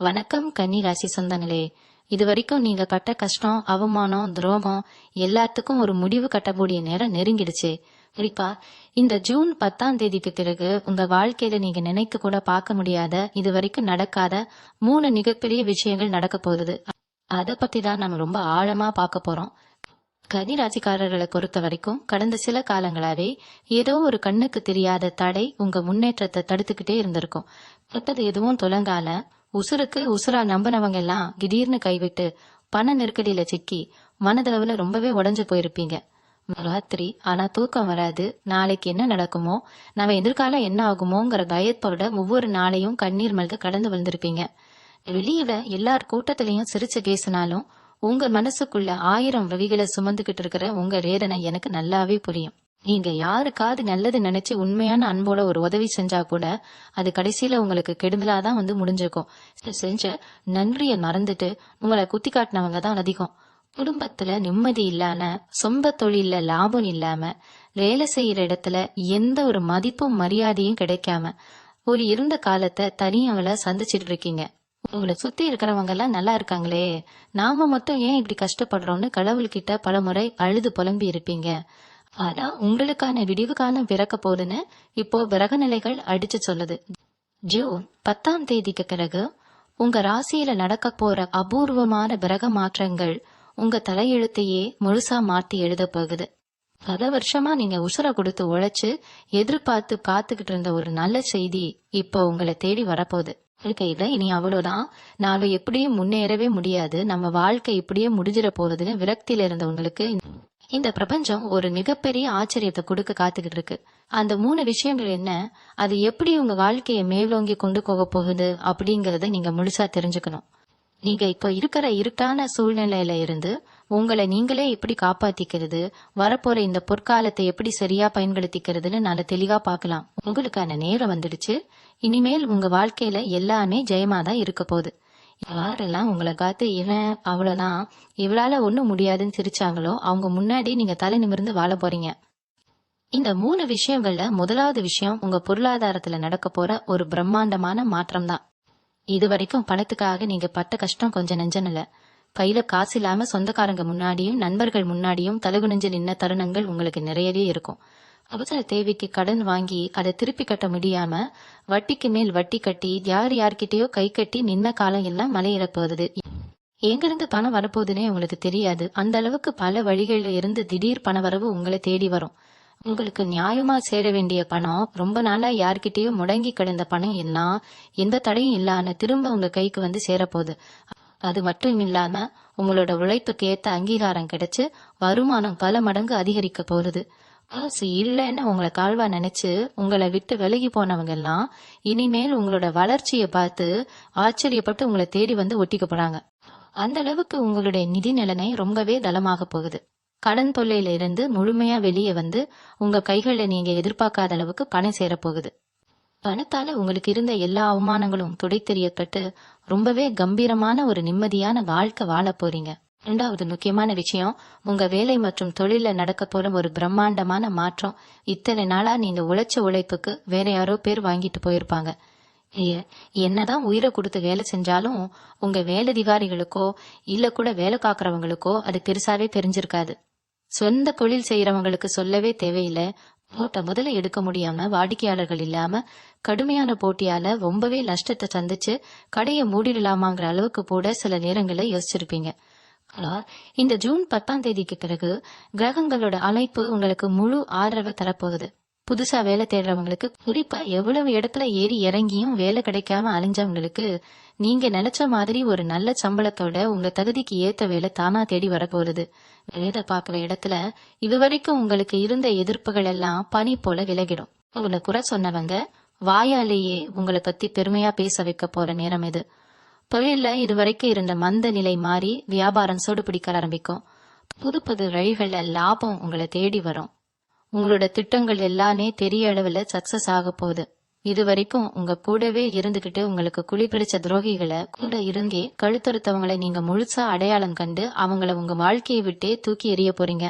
வணக்கம் கன்னி ராசி சொந்தங்களே. இது வரைக்கும் நீங்க பட்ட கஷ்டம், அவமானம், துரோகம் எல்லாத்துக்கும் ஒரு முடிவு கட்டக்கூடிய நேரம் நெருங்கிடுச்சு. குறிப்பா இந்த ஜூன் 10ஆம் தேதிக்கு பிறகு உங்க வாழ்க்கையில நீங்க நினைத்து கூட பார்க்க முடியாத, இது வரைக்கும் நடக்காத 3 மிகப்பெரிய விஷயங்கள் நடக்க போகுது. அதை பத்தி தான் நம்ம ரொம்ப ஆழமா பார்க்க போறோம். கன்னி ராசிக்காரர்களை பொறுத்த வரைக்கும் கடந்த சில காலங்களாவே ஏதோ ஒரு கண்ணுக்கு தெரியாத தடை உங்க முன்னேற்றத்தை தடுத்துக்கிட்டே இருந்திருக்கும். தொட்டது எதுவும் தொலங்கால, உசுருக்கு உசுரா நம்பினவங்க எல்லாம் திடீர்னு கைவிட்டு பண நெருக்கடியில சிக்கி மனதளவுல ரொம்பவே உடைஞ்சு போயிருப்பீங்க. ராத்திரி ஆனா தூக்கம் வராது. நாளைக்கு என்ன நடக்குமோ, நம்ம எதிர்காலம் என்ன ஆகுமோங்கிற பயத்தோட ஒவ்வொரு நாளையும் கண்ணீர் மல்க கடந்து வந்திருப்பீங்க. வெளியில எல்லார் கூட்டத்திலையும் சிரிச்சு பேசினாலும் உங்க மனசுக்குள்ள 1000 வழிகளை சுமந்துகிட்டு இருக்கிற உங்க வேதனை எனக்கு நல்லாவே புரியும். நீங்க யாருக்காவது நல்லது நினைச்சு உண்மையான அன்போட ஒரு உதவி செஞ்சா கூட அது கடைசியில உங்களுக்கு கெடுதலாதான் முடிஞ்சிருக்கும். செஞ்ச நன்றியை மறந்துட்டு உங்களை குத்தி காட்டினவங்க தான் அதிகம். குடும்பத்துல நிம்மதி இல்லாம, சொந்த தொழில லாபம் இல்லாம, வேலை செய்யற இடத்துல எந்த ஒரு மதிப்பும் மரியாதையும் கிடைக்காம ஒரு இருந்த காலத்தை தனியாவல சந்திச்சிட்டு இருக்கீங்க. உங்களை சுத்தி இருக்கிறவங்க எல்லாம் நல்லா இருக்காங்களே, நாம மட்டும் ஏன் இப்படி கஷ்டப்படுறோம்னு கடவுள்கிட்ட பல முறை அழுது புலம்பி இருப்பீங்க. ஆனா உங்களுக்கான விடிவு காலம் பிறக்க போதுன்னு இப்போ கிரக நிலைகள் அடிச்சு சொல்லுது. ஜூன் 10ஆம் தேதிக்கு பிறகு உங்க ராசியில நடக்க போற அபூர்வமான கிரக மாற்றங்கள் உங்க தலையெழுத்தையே முழுசா மாத்தி எழுத போகுது. பல வருஷமா நீங்க உசுர கொடுத்து உழைச்சு எதிர்பார்த்து காத்துக்கிட்டு இருந்த ஒரு நல்ல செய்தி இப்போ உங்களை தேடி வரப்போகுது. இருக்கையில இனி அவ்வளவுதான், நாம எப்படியும் முன்னேறவே முடியாது, நம்ம வாழ்க்கை இப்படியே முடிஞ்சிட போகுதுன்னு விரக்தியில இருந்த உங்களுக்கு இந்த பிரபஞ்சம் ஒரு மிகப்பெரிய ஆச்சரியத்தை கொடுக்க காத்துக்கிட்டு இருக்கு. அந்த 3 விஷயங்கள் என்ன, அது எப்படி உங்க வாழ்க்கையை மேலோங்கி கொண்டு போக போகுது அப்படிங்கறத நீங்க முழுசா தெரிஞ்சுக்கணும். நீங்க இப்ப இருக்கிற இருட்டான சூழ்நிலையில இருந்து உங்களை நீங்களே எப்படி காப்பாத்திக்கிறது, வரப்போற இந்த பொற்காலத்தை எப்படி சரியா பயன்படுத்திக்கிறதுன்னு நல்ல தெளிவா பார்க்கலாம். உங்களுக்கான நேரம் வந்துடுச்சு. இனிமேல் உங்க வாழ்க்கையில எல்லாமே ஜெயமாதான் இருக்க போகுது. யாரெல்லாம் உங்களை காத்து இவன் அவ்வளவுதான், இவளால ஒண்ணும் முடியாதுன்னு சிரிச்சாங்களோ அவங்க முன்னாடி நீங்க தலை நிமிர்ந்து வாழ போறீங்க. இந்த 3 விஷயங்கள்ல முதலாவது விஷயம் உங்க பொருளாதாரத்துல நடக்க போற ஒரு பிரம்மாண்டமான மாற்றம் தான். இது வரைக்கும் பணத்துக்காக நீங்க பட்ட கஷ்டம் கொஞ்சம் நெஞ்சனில்ல. கையில காசு இல்லாம சொந்தக்காரங்க முன்னாடியும் நண்பர்கள் முன்னாடியும் தலகுனிஞ்சு நின்ன தருணங்கள் உங்களுக்கு நிறையவே இருக்கும். அவசர தேவைக்கு கடன் வாங்கி அதை திருப்பி கட்ட முடியாம வட்டிக்கு மேல் வட்டி கட்டி யார்கிட்டயோ கை கட்டி நின்ன காலம் எல்லாம் மலையிற போகுது. எங்கிருந்து பணம் வரப்போகுதுன்னே உங்களுக்கு தெரியாது. அந்த அளவுக்கு பல வழிகள்ல இருந்து திடீர் பண வரவு உங்களை தேடி வரும். உங்களுக்கு நியாயமா சேர வேண்டிய பணம், ரொம்ப நாளா யார்கிட்டயோ முடங்கி கிடந்த பணம் எல்லாம் எந்த தடையும் இல்லாம திரும்ப உங்க கைக்கு வந்து சேரப்போகுது. அது மட்டும் இல்லாம உங்களோட உழைப்புக்கு ஏத்த அங்கீகாரம் கிடைச்சு வருமானம் பல மடங்கு அதிகரிக்க போகுது. காசு இல்லைன்னு உங்களை கால்வா நினைச்சு உங்களை விட்டு விலகி போனவங்க எல்லாம் இனிமேல் உங்களோட வளர்ச்சியை பார்த்து ஆச்சரியப்பட்டு உங்களை தேடி வந்து ஒட்டிக்க போறாங்க. அந்த அளவுக்கு உங்களுடைய நிதி நிலைமை ரொம்பவே தளமாக போகுது. கடன் தொல்லையில இருந்து முழுமையா வெளியே வந்து உங்க கைகள்ல நீங்க எதிர்பார்க்காத அளவுக்கு பணம் சேரப்போகுது. பணத்தால உங்களுக்கு இருந்த எல்லா அவமானங்களும் துடைத்தெறியப்பட்டு ரொம்பவே கம்பீரமான ஒரு நிம்மதியான வாழ்க்கை வாழ போறீங்க. 2வது முக்கியமான விஷயம், உங்க வேலை மற்றும் தொழில நடக்க போற ஒரு பிரம்மாண்டமான மாற்றம். இத்தனை நாளா நீங்க உழைச்ச உழைப்புக்கு வேற யாரோ பேர் வாங்கிட்டு போயிருப்பாங்க. என்னதான் உயிரை கொடுத்து வேலை செஞ்சாலும் உங்க வேலைதிகாரிகளுக்கோ இல்ல கூட வேலை காக்குறவங்களுக்கோ அது பெருசாவே தெரிஞ்சிருக்காது. சொந்த தொழில் செய்யறவங்களுக்கு சொல்லவே தேவையில்லை. போட்ட முதல்ல எடுக்க முடியாம, வாடிக்கையாளர்கள் இல்லாம, கடுமையான போட்டியால ரொம்பவே நஷ்டத்தை சந்திச்சு கடையை மூடிடலாமாங்கிற அளவுக்கு கூட சில நேரங்களை யோசிச்சிருப்பீங்க. ஆனா இந்த ஜூன் 10ஆம் தேதிக்கு பிறகு கிரகங்களோட அமைப்பு உங்களுக்கு முழு ஆதரவை தரப்போகுது. புதுசா வேலை தேடுறவங்களுக்கு, குறிப்பா எவ்வளவு இடத்துல ஏறி இறங்கியும் வேலை கிடைக்காம அலைஞ்சவங்களுக்கு நீங்க நினைச்ச மாதிரி ஒரு நல்ல சம்பளத்தோட உங்க தகுதிக்கு ஏத்த வேலை தானா தேடி வரப்போகுது. வேலை பார்க்கிற இடத்துல இதுவரைக்கும் உங்களுக்கு இருந்த எதிர்ப்புகள் எல்லாம் பனி போல விலகிடும். உங்களை குறை சொன்னவங்க வாயாலேயே உங்களை பத்தி பெருமையா பேச வைக்க போற நேரம் இது. தொழில இதுவரைக்கும் இருந்த மந்த நிலை மாறி வியாபாரம் சூடு பிடிக்க ஆரம்பிக்கும். புது புது வழிகள்ல லாபம் உங்களை தேடி வரும். உங்களோட திட்டங்கள் எல்லாமே பெரிய அளவுல சக்சஸ் ஆக போகுது. இது வரைக்கும் உங்க கூடவே இருந்துகிட்டு உங்களுக்கு குழி பிடிச்ச துரோகிகளை கூட இருந்தே கழுத்தறுத்தவங்களை நீங்க முழுசா அடையாளம் கண்டு அவங்கள உங்க வாழ்க்கையை விட்டே தூக்கி எறிய போறீங்க.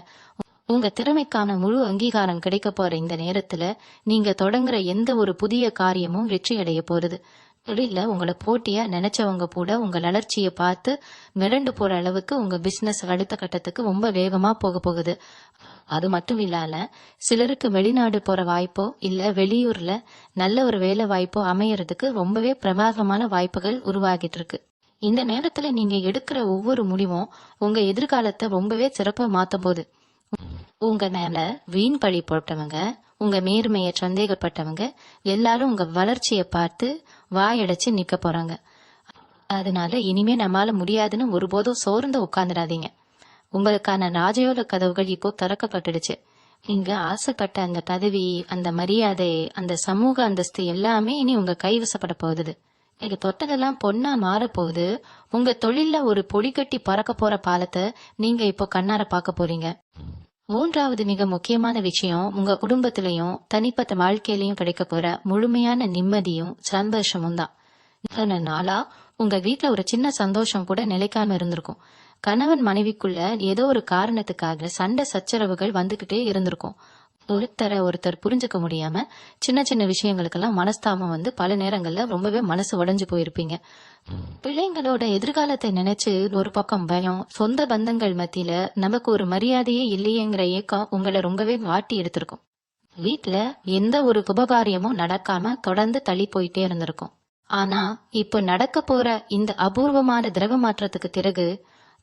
உங்க திறமைக்கான முழு அங்கீகாரம் கிடைக்க போற இந்த நேரத்துல நீங்க தொடங்குற எந்த ஒரு புதிய காரியமும் வெற்றி அடைய போறது. தொழில உங்களை போட்டியா நினைச்சவங்க கூட உங்க வளர்ச்சியை பார்த்து மிரண்டு போற அளவுக்கு உங்க பிசினஸ் அடுத்த கட்டத்துக்கு ரொம்ப வேகமா போக போகுது. அது மட்டும் இல்லாம சிலருக்கு வெளிநாடு போற வாய்ப்போ இல்ல வெளியூர்ல நல்ல ஒரு வேலை வாய்ப்போ அமையறதுக்கு ரொம்பவே பிரமாதமான வாய்ப்புகள் உருவாகிட்டு இருக்கு. இந்த நேரத்துல நீங்க எடுக்கிற ஒவ்வொரு முடிவும் உங்க எதிர்காலத்தை ரொம்பவே சிறப்பா மாத்த போகுது. உங்க மேல வீண் பழி போட்டவங்க, உங்க நேர்மைய சந்தேகப்பட்டவங்க எல்லாரும் உங்க வளர்ச்சியை பார்த்து வாயடைச்சு நிக்க போறாங்க. அதனால இனிமே நம்மால முடியாதுன்னு ஒருபோதும் சோர்ந்து உட்கார்ந்துடாதீங்க. உங்களுக்கான ராஜயோக கதவுகள் இப்போ திறக்கப்பட்டுடுச்சு. நீங்க ஆசைப்பட்ட அந்த பதவி, அந்த மரியாதை, அந்த சமூக அந்தஸ்து எல்லாமே இனி உங்க கைவசப்பட போகுது. நீங்க தொட்டதெல்லாம் பொண்ணா மாறப்போகுது. உங்க தொழில்ல ஒரு பொடி கட்டி பறக்க போற பாலத்தை நீங்க இப்போ கண்ணார பார்க்க போறீங்க. மூன்றாவது மிக முக்கியமான விஷயம், உங்க குடும்பத்திலையும் தனிப்பட்ட வாழ்க்கையிலையும் கிடைக்க போற முழுமையான நிம்மதியும் சந்தோஷமும் தான். இத்தனை நாளா உங்க வீட்டுல ஒரு சின்ன சந்தோஷம் கூட நிலைக்காம இருந்திருக்கும். கணவன் மனைவிக்குள்ள ஏதோ ஒரு காரணத்துக்காக சண்டை சச்சரவுகள் வந்துகிட்டே இருந்திருக்கும். ஒருத்தர் புரிஞ்சுக்க முடியாம சின்ன சின்ன விஷயங்களுக்கெல்லாம் மனஸ்தாபம் வந்து பல நேரங்கள்ல ரொம்பவே மனசு உடைஞ்சு போயிருப்பீங்க. பிள்ளைங்களோட எதிர்காலத்தை நினைச்சு ஒரு பக்கம் பயம், சொந்த பந்தங்கள் மத்தியில நமக்கு ஒரு மரியாதையே இல்லையேங்கிற ஏக்கம் உங்களை ரொம்பவே வாட்டி எடுத்திருக்கும். வீட்டுல எந்த ஒரு சுபகாரியமும் நடக்காம தொடர்ந்து தள்ளி போயிட்டே இருந்திருக்கும். ஆனா இப்ப நடக்க போற இந்த அபூர்வமான திரவ மாற்றத்துக்கு பிறகு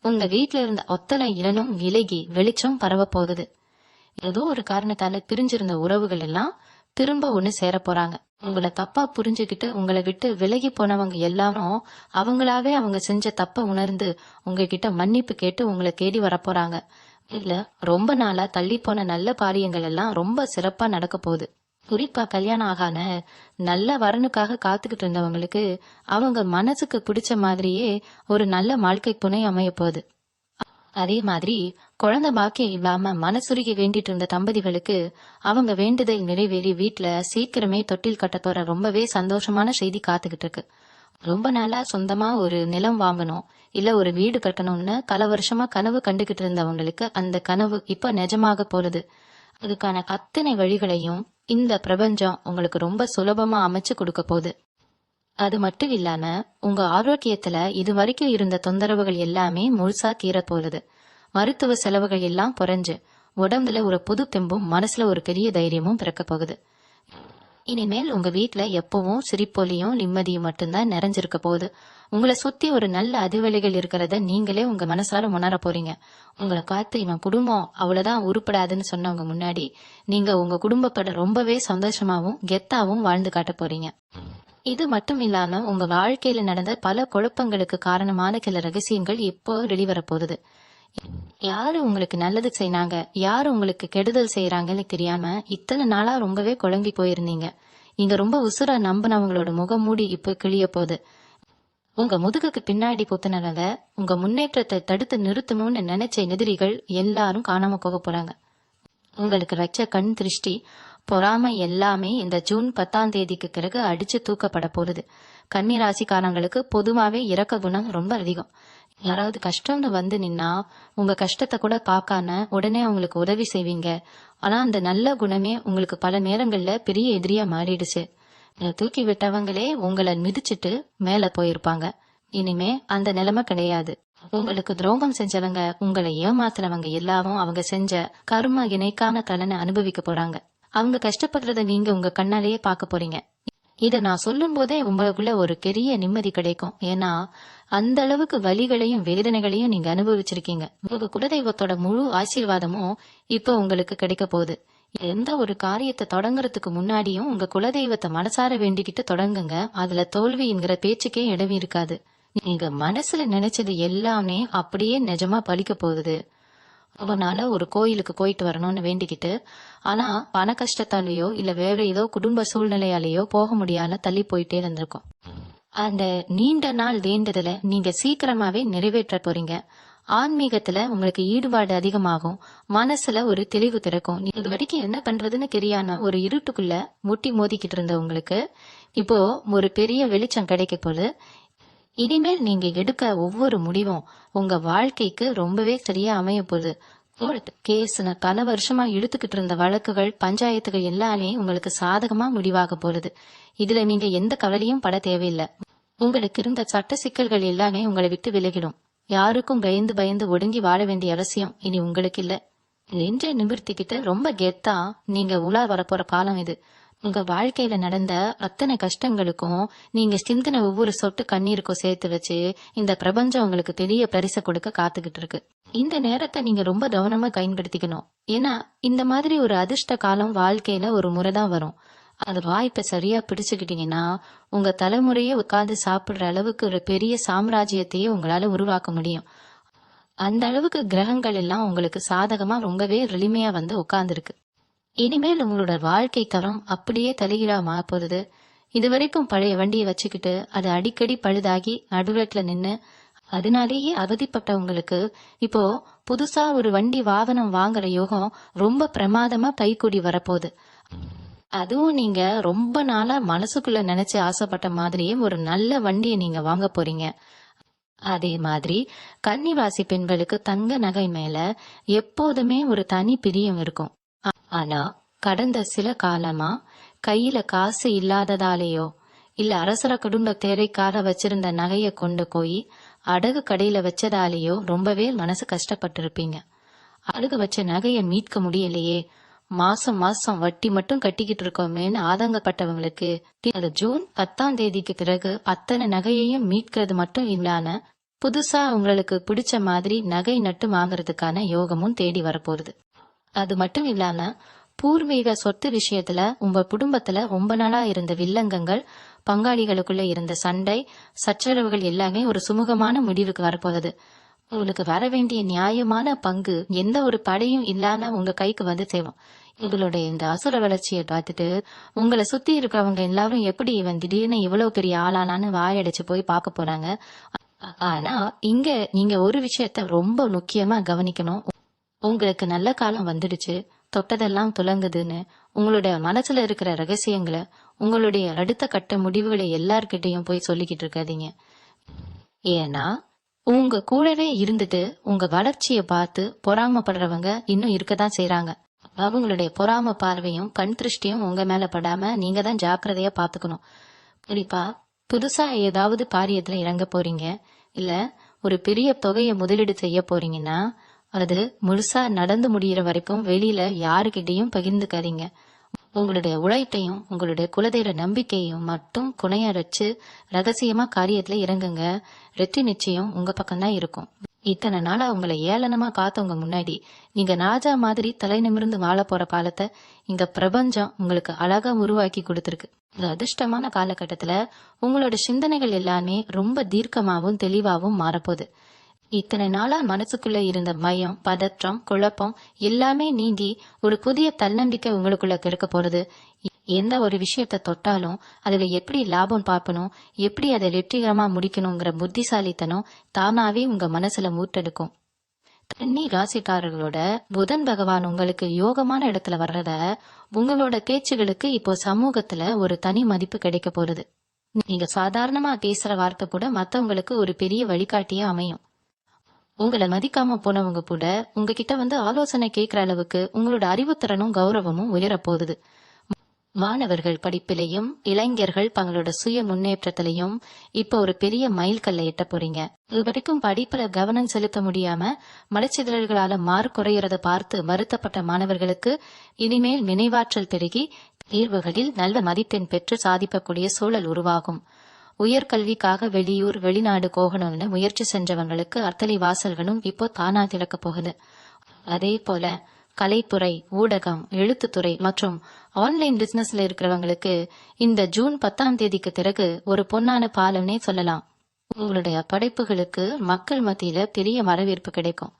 உங்க வீட்டுல இருந்த ஒத்தனை இளனும் விலகி வெளிச்சம் பரவ போகுது. ஏதோ ஒரு காரணத்தால பிரிஞ்சிருந்த உறவுகள் எல்லாம் திரும்ப ஒண்ணு சேர போறாங்க. உங்களை தப்பா புரிஞ்சுக்கிட்டு உங்களை விட்டு விலகி போனவங்க எல்லாரும் அவங்களாவே அவங்க செஞ்ச தப்ப உணர்ந்து உங்ககிட்ட மன்னிப்பு கேட்டு உங்களை தேடி வரப்போறாங்க. இல்ல ரொம்ப நாளா தள்ளி போன நல்ல காரியங்கள் எல்லாம் ரொம்ப சிறப்பா நடக்க போகுது. குறிப்பா கல்யாணம் ஆகான நல்ல வரனுக்காக காத்துக்கிட்டு இருந்தவங்களுக்கு அவங்க மனசுக்கு பிடிச்ச மாதிரியே ஒரு நல்ல வாழ்க்கை துணை அமைய போகுது. அதே மாதிரி குழந்தை பாக்கியம் இல்லாம மனசுருகி வேண்டிட்டு இருந்த தம்பதிகளுக்கு அவங்க வேண்டுதல் நிறைவேறி வீட்டுல சீக்கிரமே தொட்டில் கட்ட போற ரொம்பவே சந்தோஷமான செய்தி காத்துக்கிட்டு இருக்கு. ரொம்ப நாளா சொந்தமா ஒரு நிலம் வாங்கணும் இல்ல ஒரு வீடு கட்டணும்னு பல வருஷமா கனவு கண்டுகிட்டு இருந்தவங்களுக்கு அந்த கனவு இப்ப நிஜமாக போறது. அதுக்கான அத்தனை வழிகளையும் இந்த பிரபஞ்சம் உங்களுக்கு ரொம்ப சுலபமா அமைச்சு கொடுக்க போகுது. அது மட்டும் இல்லாம உங்க ஆரோக்கியத்துல இது வரைக்கும் இருந்த தொந்தரவுகள் எல்லாமே முழுசா தீர போகுது. மருத்துவ செலவுகள் எல்லாம் குறைஞ்சு உடம்புல ஒரு புது தெம்பும் மனசுல ஒரு பெரிய தைரியமும் பிறக்க போகுது. இனிமேல் உங்க வீட்டுல எப்பவும் சிரிப்பொலியும் நிம்மதியும் மட்டும்தான் நிறைஞ்சிருக்க போகுது. உங்களை சுத்தி ஒரு நல்ல அதிர்வலைகள் இருக்கிறத நீங்களே உங்க மனசால உணர போறீங்க. உங்களை காத்து இவன் குடும்பம் அவ்வளவுதான் உருப்படாதுன்னு சொன்னவங்க முன்னாடி நீங்க உங்க குடும்பத்தோட ரொம்பவே சந்தோஷமாவும் கெத்தாவும் வாழ்ந்து காட்ட போறீங்க. இது மட்டும் இல்லாம உங்க வாழ்க்கையில நடந்த பல குழப்பங்களுக்கு காரணமான சில ரகசியங்கள் இப்போ வெளிவர போகுது. யாரு உங்களுக்கு நல்லது செய்யறாங்க, யாரு உங்களுக்கு கெடுதல் செய்யறாங்கன்னு தெரியாம இத்தனை நாளா ரொம்பவே குழம்பி போயிருந்தீங்க. நீங்க ரொம்ப உசுரா நம்பினவங்களோட முகமூடி இப்போ கிளிய போகுது. உங்க முதுகுக்கு பின்னாடி குத்துனவங்க உங்க முன்னேற்றத்தை தடுத்து நிறுத்தணும்னு நினைச்ச எதிரிகள் எல்லாரும் காணாம போக போறாங்க. உங்களுக்கு வச்ச கண் திருஷ்டி பொறாமை எல்லாமே இந்த ஜூன் 10ஆம் தேதிக்கு பிறகு அடிச்சு தூக்கப்பட போகுது. கன்னி ராசிக்காரங்களுக்கு பொதுவாவே இரக்க குணம் ரொம்ப அதிகம். யாராவது கஷ்டம்னு வந்து நின்னா உங்க கஷ்டத்தை கூட பார்க்காம உடனே அவங்களுக்கு உதவி செய்வீங்க. ஆனா அந்த நல்ல குணமே உங்களுக்கு பல நேரங்கள்ல பெரிய எதிரியா மாறிடுச்சு. தூக்கி விட்டவங்களே உங்களை மிதிச்சிட்டு மேல போயிருப்பாங்க. இனிமே அந்த நிலைமை கிடையாது. உங்களுக்கு துரோகம் செஞ்சவங்க, உங்களை ஏமாத்துறவங்க எல்லாரும் அவங்க செஞ்ச கர்ம இணைக்கான கடனை அனுபவிக்க போறாங்க. அவங்க கஷ்டப்படுறத நீங்க உங்க கண்ணாலேயே பார்க்க போறீங்க. இத நான் சொல்லும் போதே உங்களுக்குள்ள ஒரு பெரிய நிம்மதி கிடைக்கும். ஏன்னா அந்த அளவுக்கு வலிகளையும் வேதனைகளையும் நீங்க அனுபவிச்சிருக்கீங்க. உங்க குலதெய்வத்தோட முழு ஆசீர்வாதமும் இப்போ உங்களுக்கு கிடைக்க போகுது. எந்த ஒரு காரியத்தை தொடங்குறதுக்கு முன்னாடியும் உங்க குலதெய்வத்தை மனசார வேண்டிக்கிட்டு தொடங்குங்க. அதுல தோல்விங்கிற பேச்சுக்கே இடமே இருக்காது. நீங்க மனசுல நினைச்சது எல்லாமே அப்படியே நிஜமா பலிக்க போகுது. அவனால ஒரு கோயிலுக்கு போயிட்டு வரணும்னு வேண்டிக்கிட்டு ஆனா பண கஷ்டத்தாலேயோ இல்ல வேற ஏதோ குடும்ப சூழ்நிலையாலேயோ போக முடியாம தள்ளி போயிட்டே இருந்திருக்கும். அந்த நீண்ட நாள் வேண்டுதலை நீங்க சீக்கிரமாவே நிறைவேற்ற போறீங்க. ஆன்மீகத்துல உங்களுக்கு ஈடுபாடு அதிகமாகும். மனசுல ஒரு தெளிவு திறக்கும். இது வரைக்கும் என்ன பண்றதுன்னு தெரியாம ஒரு இருட்டுக்குள்ள முட்டி மோதிக்கிட்டு இருந்த உங்களுக்கு இப்போ ஒரு பெரிய வெளிச்சம் கிடைக்க போது. இனிமேல் நீங்க எடுக்க ஒவ்வொரு முடிவும் உங்க வாழ்க்கைக்கு ரொம்பவே சரியா அமைய போகுது. கோர்ட் கேஸ்னு பல வருஷமா இழுத்துக்கிட்டு இருந்த வழக்குகள், பஞ்சாயத்துகள் எல்லாமே உங்களுக்கு சாதகமா முடிவாக போறது. இதுல நீங்க எந்த கவலையும் பட தேவையில்லை. உங்களுக்கு இருந்த சட்ட சிக்கல்கள் எல்லாமே உங்களை விட்டு விலகிடும். யாருக்கும் பயந்து பயந்து ஒடுங்கி வாழ வேண்டிய அவசியம் இனி உங்களுக்கு இல்ல. நெஞ்சை நிமிர்த்திக்கிட்டு ரொம்ப கெத்தா நீங்க உலா வரப்போற காலம் இது. உங்க வாழ்க்கையில நடந்த அத்தனை கஷ்டங்களுக்கும் நீங்க சிந்தின ஒவ்வொரு சொட்டு கண்ணீருக்கும் சேர்த்து வச்சு இந்த பிரபஞ்சம் உங்களுக்கு பெரிய பரிசை கொடுக்க காத்துக்கிட்டு இருக்கு. இந்த நேரத்தை நீங்க ரொம்ப கவனமா பயன்படுத்திக்கணும். ஏன்னா இந்த மாதிரி ஒரு அதிர்ஷ்ட காலம் வாழ்க்கையில ஒரு முறைதான் வரும். அந்த வாய்ப்பை சரியா பிடிச்சுக்கிட்டீங்கன்னா உங்க தலைமுறையே உட்கார்ந்து சாப்பிடுற அளவுக்கு ஒரு பெரிய சாம்ராஜ்யத்தையே உங்களால உருவாக்க முடியும். அந்த அளவுக்கு கிரகங்கள் எல்லாம் உங்களுக்கு சாதகமா ரொம்பவே எளிமையா வந்து உட்கார்ந்துருக்கு. இனிமேல் உங்களோட வாழ்க்கை தரம் அப்படியே தலைகீழா மாறப்போகுது. இதுவரைக்கும் பழைய வண்டியை வச்சுக்கிட்டு அது அடிக்கடி பழுதாகி நடுவேட்ல நின்னு அதனாலேயே அவதிப்பட்டவங்களுக்கு இப்போ புதுசா ஒரு வண்டி வாகனம் வாங்குற யோகம் ரொம்ப பிரமாதமா கைகூடி வரப்போகுது. அதுவும் நீங்க ரொம்ப நாளா மனசுக்குள்ள நினைச்சு ஆசைப்பட்ட மாதிரியே ஒரு நல்ல வண்டியை நீங்க வாங்க போறீங்க. அதே மாதிரி கன்னிராசி பெண்களுக்கு தங்க நகை மேல எப்போதுமே ஒரு தனி பிரியம் இருக்கும். ஆனா கடந்த சில காலமா கையில காசு இல்லாததாலேயோ இல்ல அரசர குடும்ப தேவைக்காக வச்சிருந்த நகைய கொண்டு போய் அடகு கடையில வச்சதாலேயோ ரொம்பவே மனசு கஷ்டப்பட்டு இருப்பீங்க. அடகு வச்ச நகைய மீட்க முடியலையே, மாசம் மாசம் வட்டி மட்டும் கட்டிக்கிட்டு இருக்கோமேன்னு ஆதங்கப்பட்டவங்களுக்கு அது ஜூன் 10ஆம் தேதிக்கு பிறகு அத்தனை நகையையும் மீட்கிறது மட்டும் இல்லாம புதுசா உங்களுக்கு பிடிச்ச மாதிரி நகை நட்டு வாங்குறதுக்கான யோகமும் தேடி வரப்போகுது. அது மட்டும் இல்லாம பூர்வீக சொத்து விஷயத்துல உங்க குடும்பத்துல ரொம்ப நாளா இருந்த வில்லங்கங்கள், பங்காளிகளுக்குள்ள இருந்த சண்டை சச்சரவுகள் எல்லாமே ஒரு சுமூகமான முடிவுக்கு வரப்போகுது. உங்களுக்கு வர வேண்டிய நியாயமான பங்கு எந்த ஒரு படையும் இல்லாம உங்க கைக்கு வந்து சேரும். உங்களுடைய இந்த அசுர வளர்ச்சியை பார்த்துட்டு உங்களை சுத்தி இருக்கிறவங்க எல்லாரும் எப்படி இவன் திடீர்னு இவ்வளவு பெரிய ஆளானான்னு வாயடிச்சு போய் பார்க்க போறாங்க. ஆனா இங்க நீங்க ஒரு விஷயத்த ரொம்ப முக்கியமா கவனிக்கணும். உங்களுக்கு நல்ல காலம் வந்துடுச்சு, தொட்டதெல்லாம் துலங்குதுன்னு உங்களுடைய மனசுல இருக்கிற ரகசியங்களை, உங்களுடைய அடுத்த கட்ட முடிவுகளை எல்லார்கிட்டையும் போய் சொல்லிக்கிட்டு இருக்காதீங்க. ஏன்னா உங்க கூடவே இருந்துட்டு உங்க வளர்ச்சியை பார்த்து பொறாமப்படுறவங்க இன்னும் இருக்கதான் செய்யறாங்க. அவங்களுடைய பொறாம பார்வையும் கண் திருஷ்டியும் உங்க மேல படாம நீங்க தான் ஜாக்கிரதையா பாத்துக்கணும். குறிப்பா புதுசா ஏதாவது காரியத்துல இறங்க போறீங்க, இல்ல ஒரு பெரிய தொகையை முதலீடு செய்ய போறீங்கன்னா அது முழுசா நடந்து முடிகிற வரைக்கும் வெளியில யாருக்கிட்டையும் பகிர்ந்துக்காதீங்க. உங்களுடைய உழைப்பையும் உங்களுடைய குலதெய்வ நம்பிக்கையும் மட்டும் குணைய வச்சு ரகசியமா காரியத்துல இறங்குங்க. வெற்றி நிச்சயம் உங்க பக்கம்தான் இருக்கும். இத்தனை நாளா உங்களை ஏளனமா காத்தவங்க முன்னாடி நீங்க ராஜா மாதிரி தலை நிமிர்ந்து வாழ போற காலத்தை இங்க பிரபஞ்சம் உங்களுக்கு அழகா உருவாக்கி கொடுத்திருக்கு. இந்த அதிர்ஷ்டமான காலகட்டத்துல உங்களோட சிந்தனைகள் எல்லாமே ரொம்ப தீர்க்கமாவும் தெளிவாவும் மாறப்போகுது. இத்தனை நாளா மனசுக்குள்ள இருந்த பயம், பதற்றம், குழப்பம் எல்லாமே நீங்கி ஒரு புதிய தன்னம்பிக்கை உங்களுக்குள்ள கிடைக்க போறது. எந்த ஒரு விஷயத்த தொட்டாலும் அதுல எப்படி லாபம் பார்க்கணும், எப்படி அதை வெற்றிகரமா முடிக்கணுங்கிற புத்திசாலித்தனம் தானாவே உங்க மனசுல மூட்டெடுக்கும். கன்னி ராசிக்காரர்களோட புதன் பகவான் உங்களுக்கு யோகமான இடத்துல வர்றத உங்களோட பேச்சுகளுக்கு இப்போ சமூகத்துல ஒரு தனி மதிப்பு கிடைக்க போறது. நீங்க சாதாரணமா பேசுற வார்த்தை கூட மத்தவங்களுக்கு ஒரு பெரிய வழிகாட்டியா அமையும். உங்களை மதிக்காம போனவங்க கூட உங்ககிட்ட வந்து ஆலோசனை கேட்கிற அளவுக்கு உங்களோட அறிவுத்திறனும் கௌரவமும் உயரப்போகுது. மாணவர்கள் படிப்பிலையும் இளைஞர்கள் தங்களோட சுய முன்னேற்றத்திலையும் இப்ப ஒரு பெரிய மைல்கல்லை எட்ட போறீங்க. இது வரைக்கும் படிப்புல கவனம் செலுத்த முடியாம மலைச்சிதறல்களால மார்க் குறையறத பார்த்து வருத்தப்பட்ட மாணவர்களுக்கு இனிமேல் நினைவாற்றல் பெருகி தேர்வுகளில் நல்ல மதிப்பெண் பெற்று சாதிக்கக்கூடிய சூழல் உருவாகும். உயர்கல்விக்காக வெளியூர் வெளிநாடு போகணும்னு முயற்சி செஞ்சவங்களுக்கு அத்தனை வாசல்களும் இப்போ தானா திறக்க போகுது. அதே போல கலைத்துறை, ஊடகம், எழுத்துத்துறை மற்றும் ஆன்லைன் பிசினஸ்ல இருக்கிறவங்களுக்கு இந்த ஜூன் 10ஆம் தேதிக்கு பிறகு ஒரு பொன்னான பாலம்னே சொல்லலாம். உங்களுடைய படைப்புகளுக்கு மக்கள் மத்தியில பெரிய வரவேற்பு கிடைக்கும்.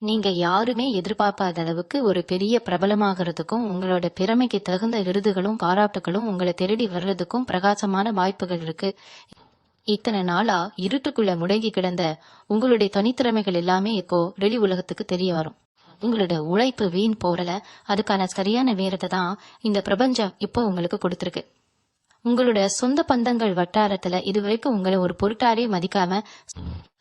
நீங்க யாருமே எதிர்பார்க்காத அளவுக்கு ஒரு பெரிய பிரபலமாகிறதுக்கும் உங்களோட திறமைக்கு தகுந்த விருதுகளும் பாராட்டுகளும் உங்களை தேடி வர்றதுக்கும் பிரகாசமான வாய்ப்புகள் இருக்கு. இத்தனை நாளா இருட்டுக்குள்ள முடங்கி கிடந்த உங்களுடைய தனித்திறமைகள் எல்லாமே இப்போ வெளி உலகத்துக்கு தெரிய வரும். உங்களோட உழைப்பு வீண் போறல, அதுக்கான சரியான நேரத்தை தான் இந்த பிரபஞ்சம் இப்போ உங்களுக்கு கொடுத்துருக்கு. உங்களோட சொந்த பந்தங்கள் வட்டாரத்துல இதுவரைக்கும் உங்களை ஒரு பொருட்டாலே மதிக்காம